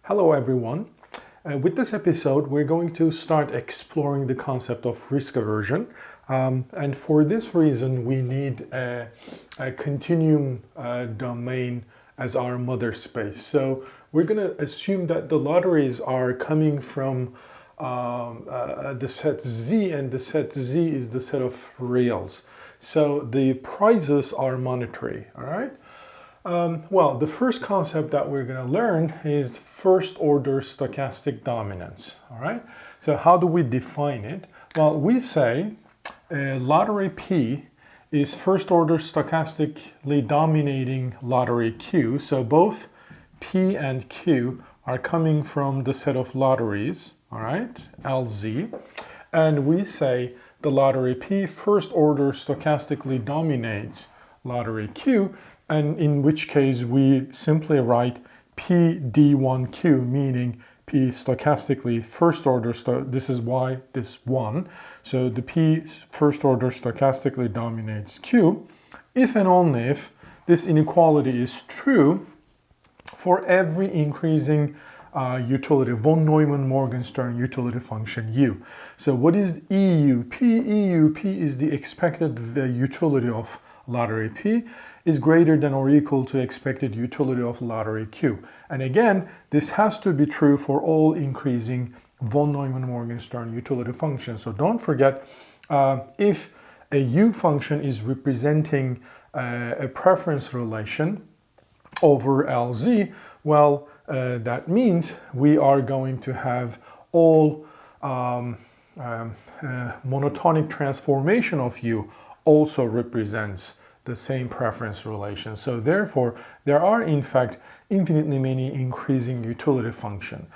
Hello everyone. With this episode, we're going to start exploring the concept of risk aversion. And for this reason, we need a continuum domain as our mother space. So we're going to assume that the lotteries are coming from the set Z, and the set Z is the set of reals. So the prizes are monetary, all right? Well, the first concept that we're going to learn is first order stochastic dominance, all right? So how do we define it? Well, we say lottery P is first order stochastically dominating lottery Q. So both P and Q are coming from the set of lotteries, all right, LZ. And we say the lottery P first order stochastically dominates lottery Q, and in which case we simply write PD1Q, meaning P stochastically first order, this is why this 1. So the P first order stochastically dominates Q, if and only if this inequality is true for every increasing utility, von Neumann-Morgenstern utility function U. So what is EUP? EUP is the expected utility of lottery P is greater than or equal to expected utility of lottery Q. And again, this has to be true for all increasing von Neumann-Morgenstern utility functions. So don't forget, if a U function is representing a preference relation over LZ, well, that means we are going to have all monotonic transformation of U also represents the same preference relation. So therefore, there are in fact infinitely many increasing utility function.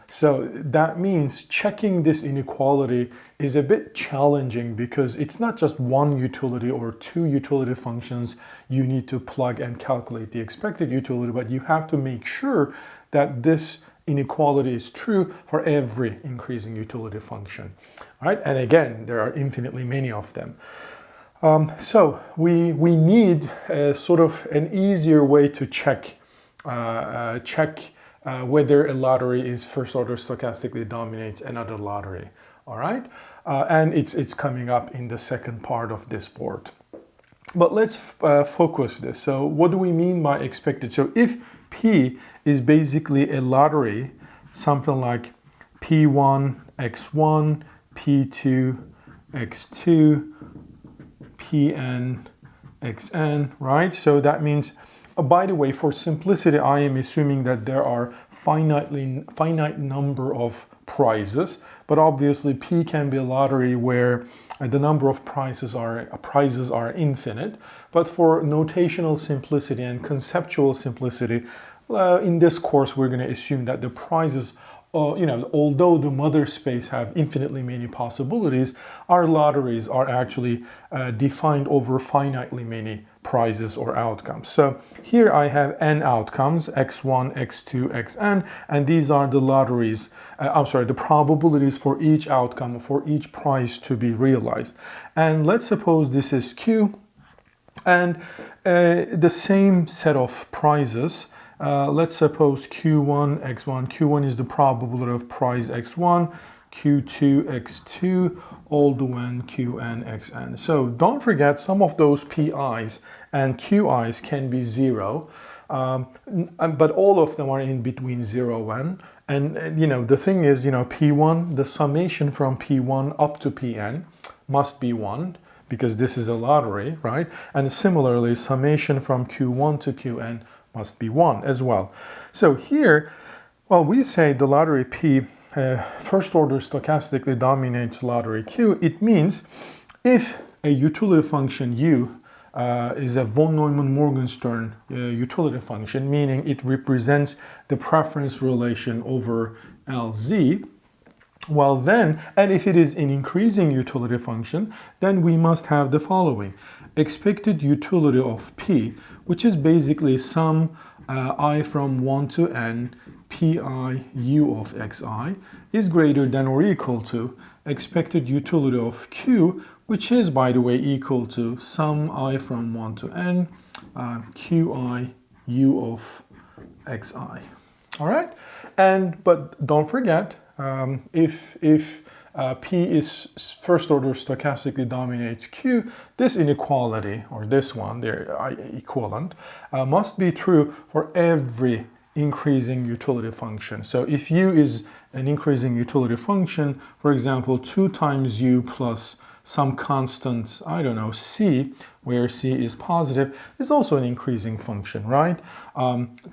So that means checking this inequality is a bit challenging because it's not just one utility or two utility functions you need to plug and calculate the expected utility, but you have to make sure that this inequality is true for every increasing utility function. All right? And again, there are infinitely many of them. So we need a sort of an easier way to check whether a lottery is first order stochastically dominates another lottery. All right, and it's coming up in the second part of this board. But let's focus this. So what do we mean by expected? So if P is basically a lottery, something like P1 x1, P2 x2, Pn xn, right? So that means, by the way, for simplicity, I am assuming that there are finite number of prizes, but obviously P can be a lottery where the number of prizes are infinite. But for notational simplicity and conceptual simplicity, in this course, we're going to assume that the prizes, although the mother space have infinitely many possibilities, our lotteries are actually defined over finitely many prizes or outcomes. So here I have n outcomes, x1, x2, xn, and these are the lotteries, the probabilities for each outcome, for each prize to be realized. And let's suppose this is Q, and the same set of prizes. Let's suppose Q1, x1. Q1 is the probability of prize x1, Q2, x2, all the way Qn, xn. So don't forget, some of those Pi's and Qi's can be 0, but all of them are in between 0 and the thing is, P1, the summation from P1 up to Pn must be 1, because this is a lottery, right? And similarly, summation from Q1 to Qn must be 1 as well. So here, well, we say the lottery P first order stochastically dominates lottery Q. It means if a utility function U is a von Neumann-Morgenstern utility function, meaning it represents the preference relation over LZ, well then, and if it is an increasing utility function, then we must have the following. Expected utility of P, which is basically sum I from 1 to n pi u of xi, is greater than or equal to expected utility of Q, which is, by the way, equal to sum I from 1 to n qi u of xi. All right, but don't forget, if P is first order stochastically dominates Q, this inequality, or this one, their equivalent, must be true for every increasing utility function. So if U is an increasing utility function, for example, 2 times U plus some constant, I don't know, C, where C is positive, is also an increasing function, right?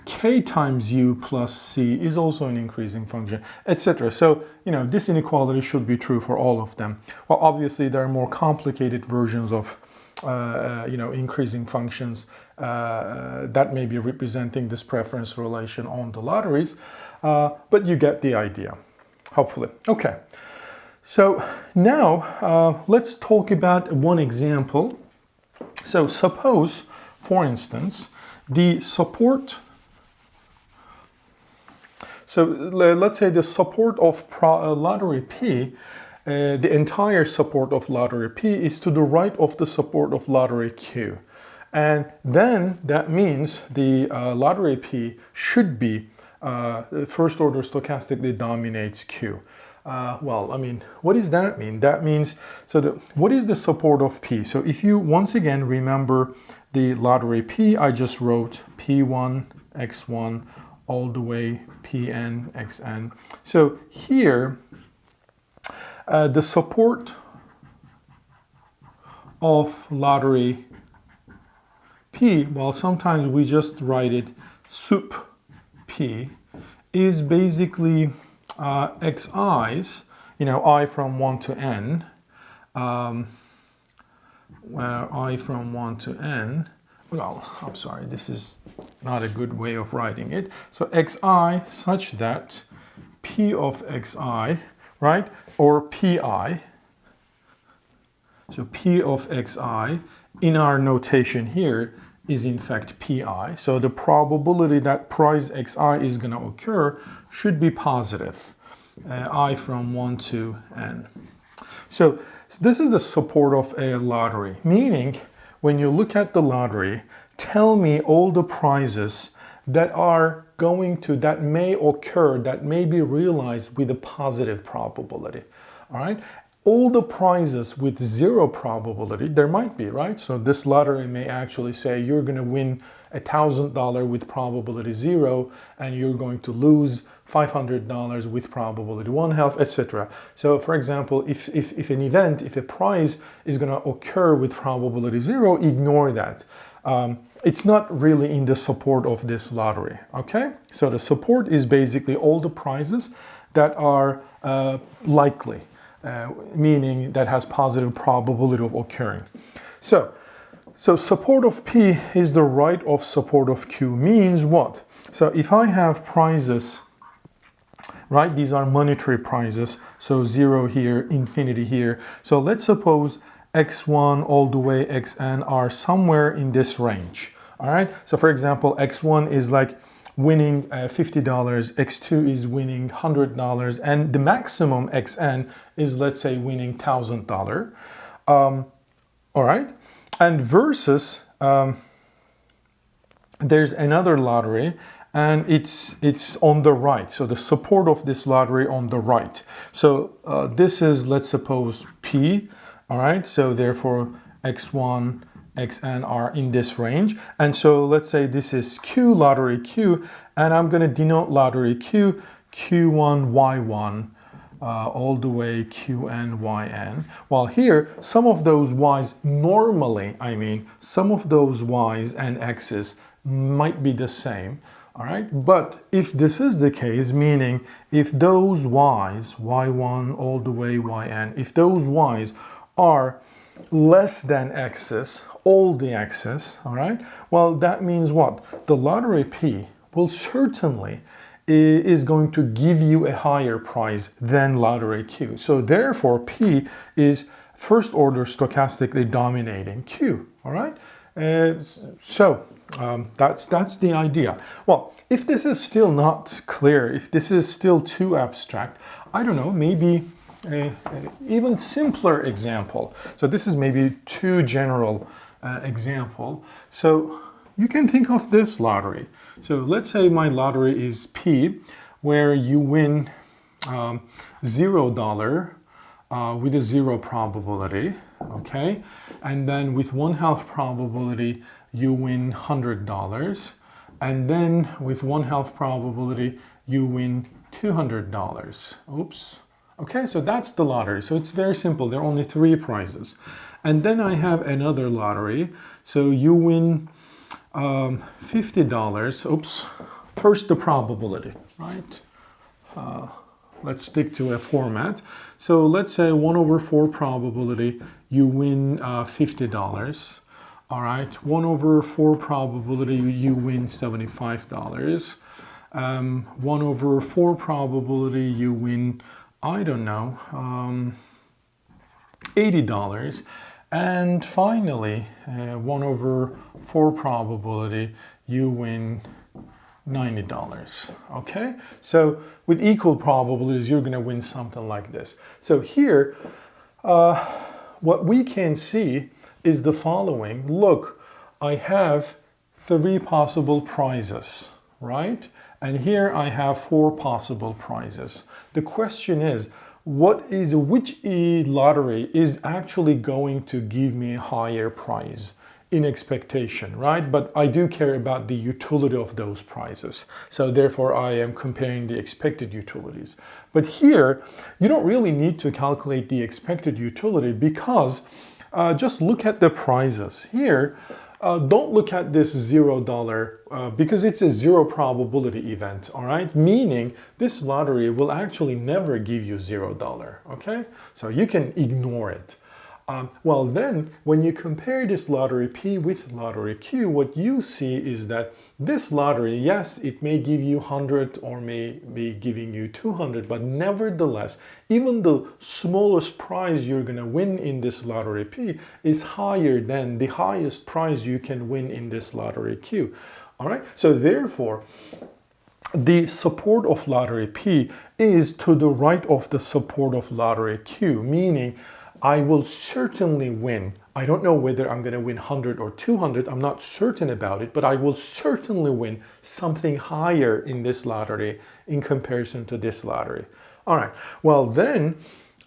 K times U plus C is also an increasing function, etc. So, this inequality should be true for all of them. Well, obviously, there are more complicated versions of, increasing functions that may be representing this preference relation on the lotteries, but you get the idea, hopefully. Okay. So now let's talk about one example. So suppose, for instance, the support, so let's say the support of lottery P, the entire support of lottery P is to the right of the support of lottery Q. And then that means the lottery P should be first order stochastically dominates Q. Well, I mean, what does that mean? That means, what is the support of P? So if you once again remember the lottery P, I just wrote P1, X1, all the way Pn, Xn. So here, the support of lottery P, well, sometimes we just write it sup P, is basically xi's, I from 1 to n, where I from 1 to n, well, I'm sorry, this is not a good way of writing it. So xi such that p of xi, right, or pi, so p of xi in our notation here is in fact pi. So the probability that price xi is going to occur should be positive, I from 1 to n. So this is the support of a lottery, meaning when you look at the lottery, tell me all the prizes that are that may occur, that may be realized with a positive probability, all right? All the prizes with 0 probability, there might be, right? So this lottery may actually say you're going to win $1,000 with probability 0, and you're going to lose $500 with probability 1/2, etc. So, for example, if an event, if a prize is going to occur with probability 0, ignore that. It's not really in the support of this lottery, okay? So the support is basically all the prizes that are likely, meaning that has positive probability of occurring. So support of P is the right of support of Q, means what? So if I have prizes, right, these are monetary prizes, so 0 here, infinity here. So let's suppose x1 all the way xn are somewhere in this range, all right? So for example, x1 is like winning $50, x2 is winning $100, and the maximum xn is, let's say, winning $1,000. All right, and versus there's another lottery, and it's on the right. So the support of this lottery on the right. So this is, let's suppose, P. All right, so therefore x1, xn are in this range. And so let's say this is Q, lottery Q, and I'm going to denote lottery Q, Q1, Y1, all the way Qn, Yn. While here, some of those Ys normally, some of those Ys and X's might be the same. All right, but if this is the case, meaning if those Ys, Y1 all the way Yn, if those Ys are less than X's, all the X's, all right, well, that means what? The lottery P will certainly is going to give you a higher price than lottery Q. So therefore, P is first order stochastically dominating Q, all right? That's the idea. Well, if this is still not clear, if this is still too abstract, I don't know, maybe an even simpler example. So this is maybe too general example. So you can think of this lottery. So let's say my lottery is P, where you win $0 with a 0 probability, okay? And then with 1/2 probability, you win $100. And then with 1/2 probability, you win $200. Oops. Okay, so that's the lottery. So it's very simple. There are only 3 prizes. And then I have another lottery. So you win $50. Oops. First, the probability, right? Let's stick to a format. So let's say 1/4 probability, you win $50. All right, 1/4 probability, you win $75. 1/4 probability, you win, I don't know, $80. And finally, 1/4 probability, you win $90. Okay, so with equal probabilities, you're going to win something like this. So here, what we can see is the following. Look, I have 3 possible prizes, right? And here I have 4 possible prizes. The question is, which lottery is actually going to give me a higher prize in expectation, right? But I do care about the utility of those prizes. So therefore I am comparing the expected utilities. But here, you don't really need to calculate the expected utility because just look at the prizes. Here, don't look at this $0 because it's a 0 probability event, all right? Meaning this lottery will actually never give you $0, okay? So you can ignore it. Well then, when you compare this lottery P with lottery Q, what you see is that this lottery, yes, it may give you 100 or may be giving you 200, but nevertheless, even the smallest prize you're going to win in this lottery P is higher than the highest prize you can win in this lottery Q. All right, so therefore, the support of lottery P is to the right of the support of lottery Q, meaning I will certainly win. I don't know whether I'm going to win 100 or 200. I'm not certain about it, but I will certainly win something higher in this lottery in comparison to this lottery. All right. Well, then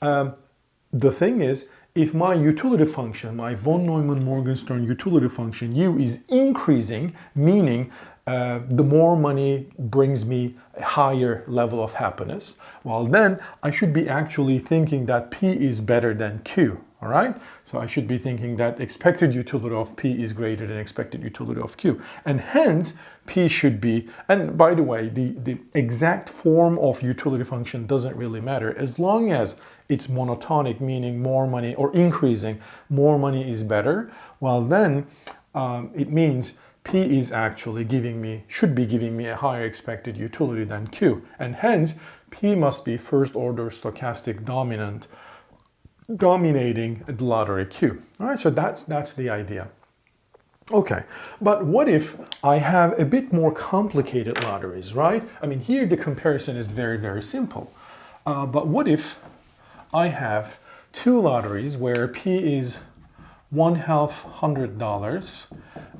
the thing is, if my utility function, my von Neumann-Morgenstern utility function U is increasing, meaning the more money brings me a higher level of happiness, well then I should be actually thinking that P is better than Q, all right? So I should be thinking that expected utility of P is greater than expected utility of Q. And hence, P should be, and by the way, the exact form of utility function doesn't really matter as long as it's monotonic, meaning more money, or increasing, more money is better, well then it means P is actually should be giving me a higher expected utility than Q. And hence, P must be first order stochastic dominating the lottery Q. All right, so that's the idea. Okay, but what if I have a bit more complicated lotteries, right? I mean, here the comparison is very, very simple. But what if I have 2 lotteries where P is 1/2 $100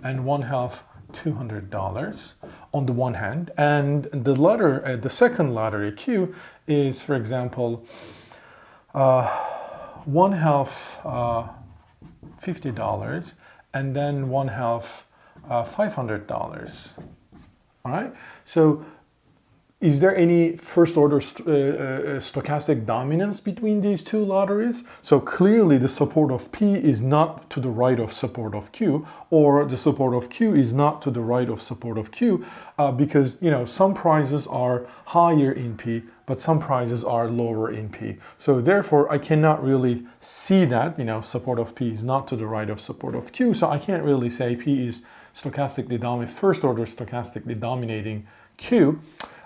and 1/2 $200 on the one hand, and the second lottery Q is, for example, 1/2 $50 and then 1/2 $500. All right, so is there any first order stochastic dominance between these 2 lotteries? So clearly the support of P is not to the right of support of Q, or the support of Q is not to the right of support of Q, because some prizes are higher in P, but some prizes are lower in P. So therefore I cannot really see that support of P is not to the right of support of Q. So I can't really say P is stochastically dominant, first order stochastically dominating Q.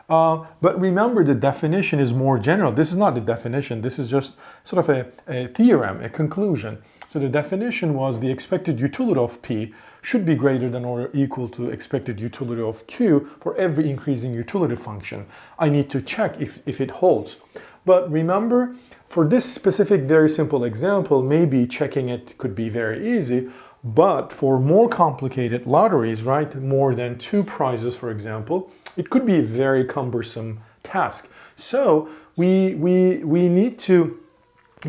But remember, the definition is more general. This is not the definition. This is just sort of a theorem, a conclusion. So the definition was the expected utility of P should be greater than or equal to expected utility of Q for every increasing utility function. I need to check if it holds. But remember, for this specific very simple example, maybe checking it could be very easy. But for more complicated lotteries, right, more than 2 prizes, for example, it could be a very cumbersome task. So we need to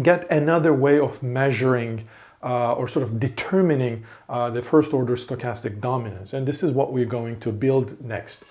get another way of measuring or sort of determining the first order stochastic dominance. And this is what we're going to build next.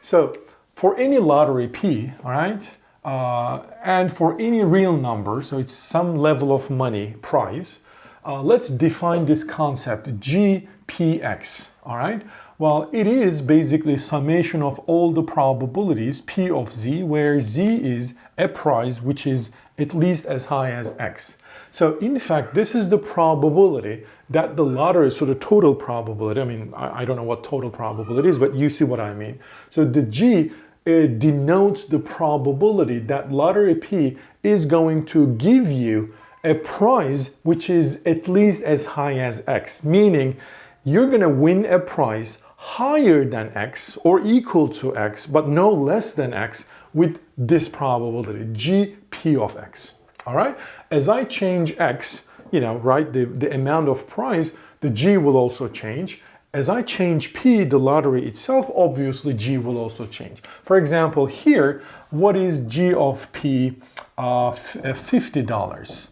So for any lottery P, all right, and for any real number, so it's some level of money prize, let's define this concept GPX, all right? Well, it is basically summation of all the probabilities P of Z, where Z is a prize which is at least as high as X. So in fact, this is the probability that the lottery, so the total probability, I mean, I don't know what total probability is, but you see what I mean. So the G denotes the probability that lottery P is going to give you a prize which is at least as high as X, meaning you're going to win a prize higher than X or equal to X, but no less than X with this probability, GP of X. All right? As I change X, you know, right, the amount of prize, the G will also change. As I change P, the lottery itself, obviously G will also change. For example, here, what is G of P? $50.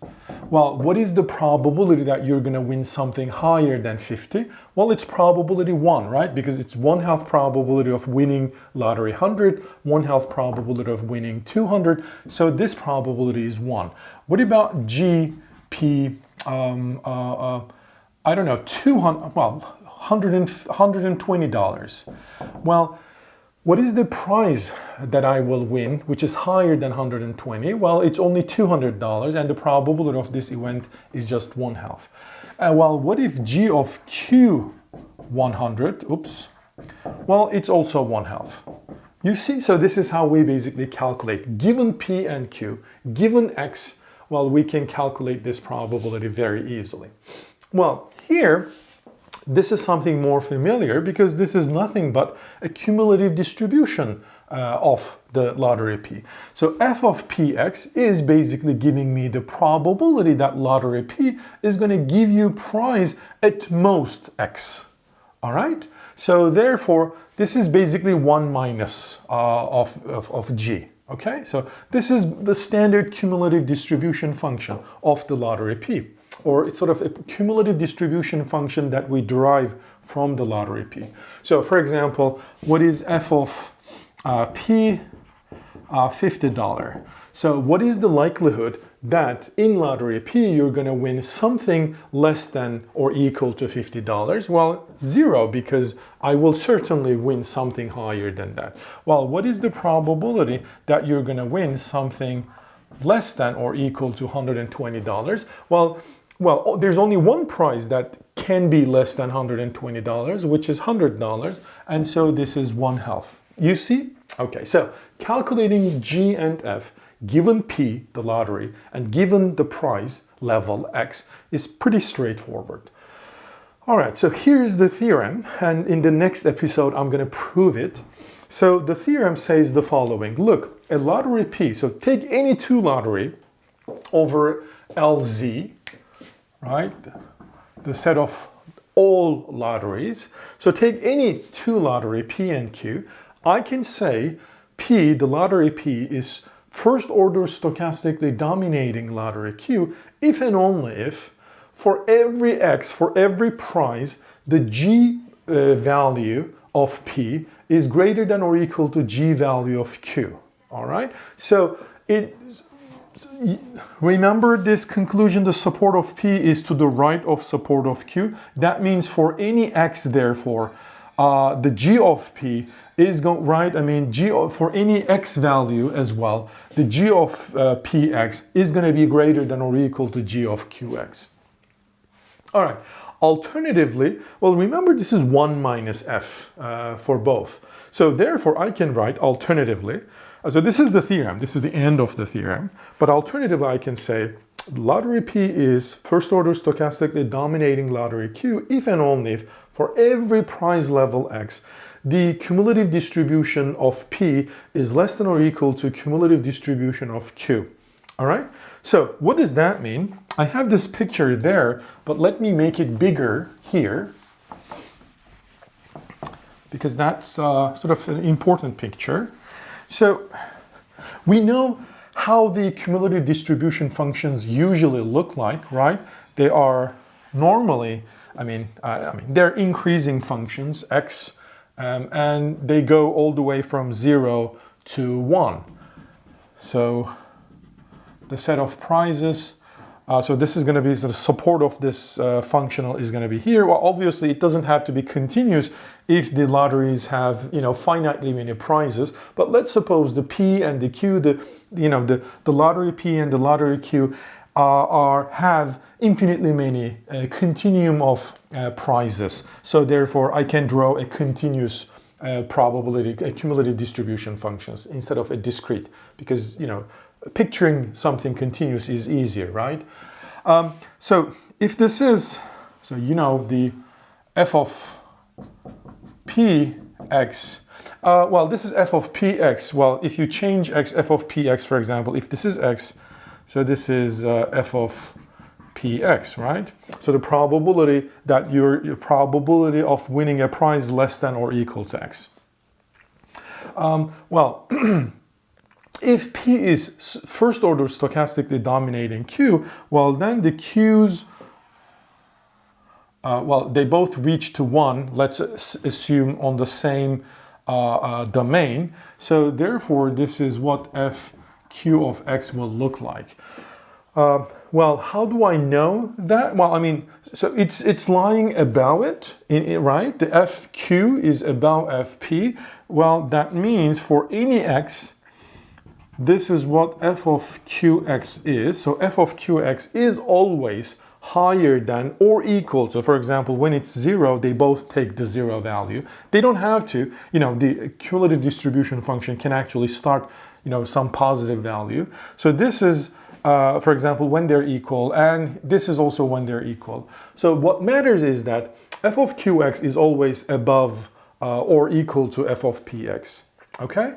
Well, what is the probability that you're going to win something higher than 50? Well, it's probability 1, right? Because it's 1/2 probability of winning lottery 100, 1/2 probability of winning 200. So this probability is 1. What about GP, I don't know, 200, well, $120. Well, what is the prize that I will win, which is higher than 120? Well, it's only $200, and the probability of this event is just 1/2. Well, what if G of Q 100? Oops. Well, it's also 1/2. You see, so this is how we basically calculate. Given P and Q, given X, well, we can calculate this probability very easily. Well, here, this is something more familiar because this is nothing but a cumulative distribution of the lottery P. So f of Px is basically giving me the probability that lottery P is going to give you prize at most X. All right? So therefore, this is basically 1 minus of G. Okay? So this is the standard cumulative distribution function of the lottery P, or it's sort of a cumulative distribution function that we derive from the lottery P. So for example, what is f of P? $50. So what is the likelihood that in lottery P you're going to win something less than or equal to $50? Well, 0, because I will certainly win something higher than that. Well, what is the probability that you're going to win something less than or equal to $120? Well, there's only one prize that can be less than $120, which is $100, and so this is 1/2. You see? Okay, so calculating G and F, given P, the lottery, and given the prize level X, is pretty straightforward. All right, so here's the theorem, and in the next episode, I'm going to prove it. So the theorem says the following. Look, a lottery P, so take any 2 lottery over LZ, right? The set of all lotteries. So take any 2 lottery, P and Q. I can say P, the lottery P, is first order stochastically dominating lottery Q if and only if for every X, for every prize, the G value of P is greater than or equal to G value of Q. All right? So remember this conclusion, the support of P is to the right of support of Q. That means for any X, therefore, the G of P is going, right? I mean, for any X value as well, the G of Px is going to be greater than or equal to G of Qx. All right. Alternatively, well, remember this is 1 minus F for both. So therefore, I can write alternatively. So this is the theorem. This is the end of the theorem. But alternatively, I can say lottery P is first order stochastically dominating lottery Q if and only if for every prize level X, the cumulative distribution of P is less than or equal to cumulative distribution of Q. All right? So what does that mean? I have this picture there, but let me make it bigger here, because that's sort of an important picture. So we know how the cumulative distribution functions usually look like, right? They are normally, they're increasing functions, x, and they go all the way from 0 to 1. So the set of prices, so this is going to be the support of this functional is going to be here. Well, obviously it doesn't have to be continuous if the lotteries have, finitely many prizes. But let's suppose the P and the Q, the lottery P and the lottery Q have infinitely many continuum of prizes. So therefore I can draw a continuous probability, a cumulative distribution functions instead of a discrete, because, picturing something continuous is easier, right? So if this is, the f of px, this is f of px. Well, if you change x, f of px, for example, if this is x, so this is f of px, right? So the probability that your probability of winning a prize less than or equal to x. If P is first order stochastically dominating Q, well, then the Q's, they both reach to 1, let's assume on the same domain. So therefore, this is what FQ of X will look like. How do I know that? So it's lying above it, right? The FQ is above FP. Well, that means for any X, this is what f of qx is. So f of qx is always higher than or equal to, for example, when it's 0, they both take the 0 value. They don't have to, the cumulative distribution function can actually start, some positive value. So this is, for example, when they're equal, and this is also when they're equal. So what matters is that f of qx is always above or equal to f of px, okay?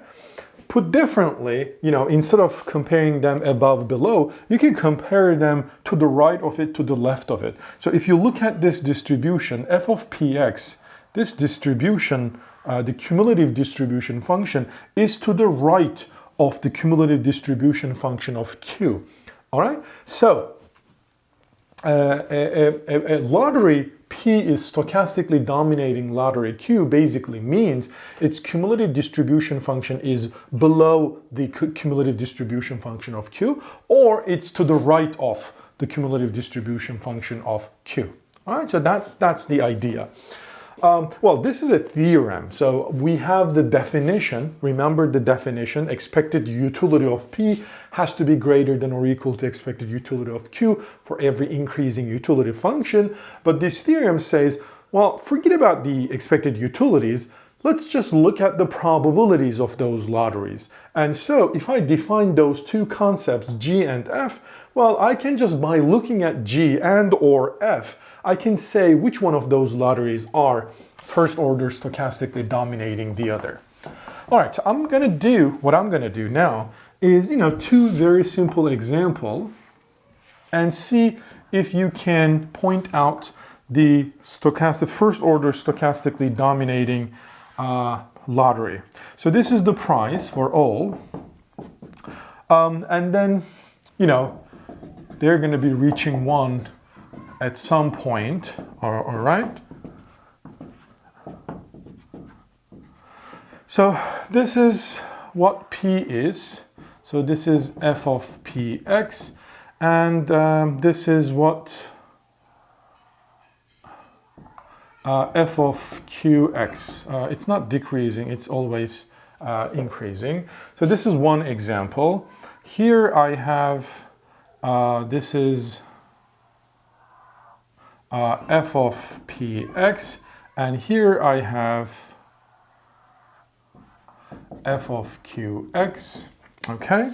Put differently, instead of comparing them above, below, you can compare them to the right of it, to the left of it. So if you look at this distribution, f of px, this distribution, the cumulative distribution function, is to the right of the cumulative distribution function of q. All right? So a lottery P is stochastically dominating lottery Q basically means its cumulative distribution function is below the cumulative distribution function of Q, or it's to the right of the cumulative distribution function of Q. All right, so that's the idea. This is a theorem. So we have the definition. Remember the definition, expected utility of P has to be greater than or equal to expected utility of Q for every increasing utility function. But this theorem says, forget about the expected utilities. Let's just look at the probabilities of those lotteries. And so if I define those two concepts, G and F, I can just, by looking at G and or F, I can say which one of those lotteries are first order stochastically dominating the other. All right, so what I'm gonna do now is, two very simple examples and see if you can point out the first order stochastically dominating lottery. So this is the price for all. And then, they're gonna be reaching 1 at some point, all right? So this is what P is. So this is f of px, and this is what f of qx. It's not decreasing, it's always increasing. So this is one example. Here I have, this is f of px, and here I have f of qx. Okay,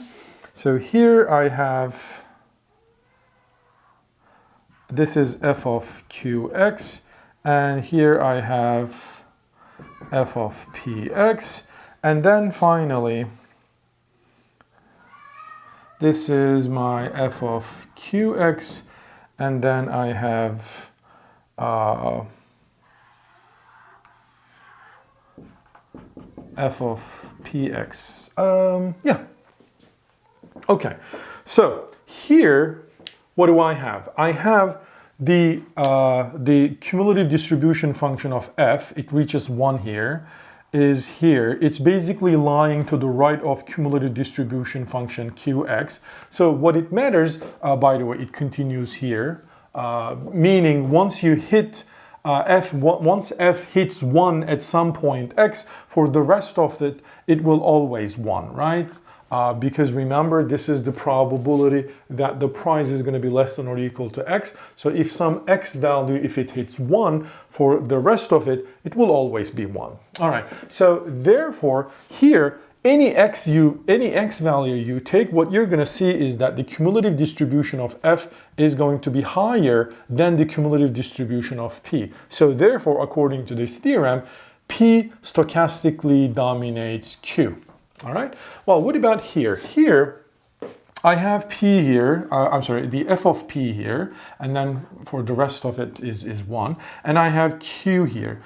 so here I have, this is f of qx, and here I have f of px, and then finally This is my f of qx, and then I have f of px. Yeah. Okay. So here, what do I have? I have the cumulative distribution function of f. It reaches 1 here. Is here. It's basically lying to the right of cumulative distribution function qx. So what it matters, by the way, it continues here, meaning once you hit once f hits 1 at some point x, for the rest of it, it will always 1, right? Because remember, this is the probability that the price is going to be less than or equal to x. So if some x value, if it hits 1, for the rest of it, it will always be 1. All right. So therefore, here, any x value you take, what you're going to see is that the cumulative distribution of f is going to be higher than the cumulative distribution of p. So therefore, according to this theorem, p stochastically dominates q. All right. Well, what about here? Here, I have p here. The f of p here, and then for the rest of it is 1, and I have q here.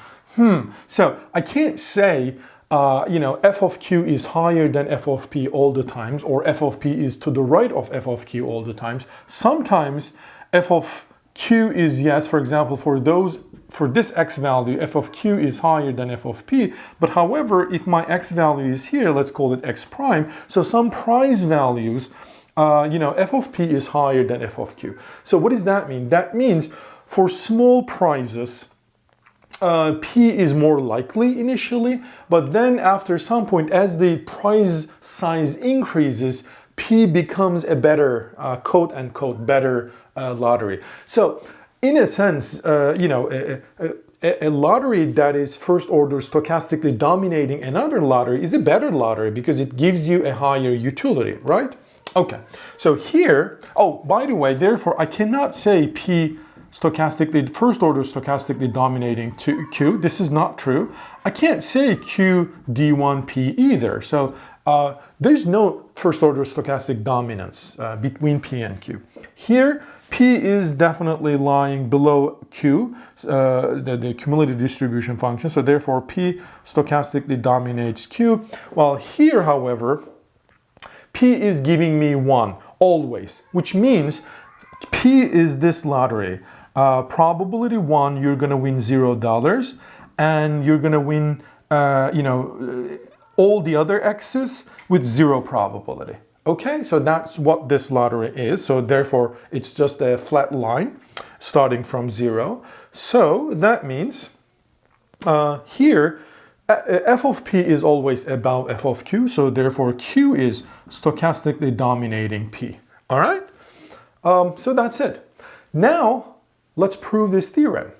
So I can't say, f of q is higher than f of p all the times, or f of p is to the right of f of q all the times. Sometimes f of q is, yes, for example, for this x value, f of q is higher than f of p. But however, if my x value is here, let's call it x prime. So some price values, f of p is higher than f of q. So what does that mean? That means for small prices, p is more likely initially, but then after some point, as the price size increases, p becomes a better, quote unquote, better lottery. So in a sense, a lottery that is first order stochastically dominating another lottery is a better lottery because it gives you a higher utility, right? Okay, so here, oh, by the way, therefore, I cannot say p stochastically, first order stochastically dominating to q. This is not true. I can't say q d1p either. So there's no first order stochastic dominance between p and q. Here, p is definitely lying below q, the cumulative distribution function. So therefore, p stochastically dominates q. While here, however, p is giving me 1 always, which means p is this lottery. Probability 1, you're going to win $0, and you're going to win, all the other x's with 0 probability. Okay, so that's what this lottery is. So therefore, it's just a flat line starting from 0. So that means here, f of p is always above f of q. So therefore, q is stochastically dominating p. All right, so that's it. Now, let's prove this theorem.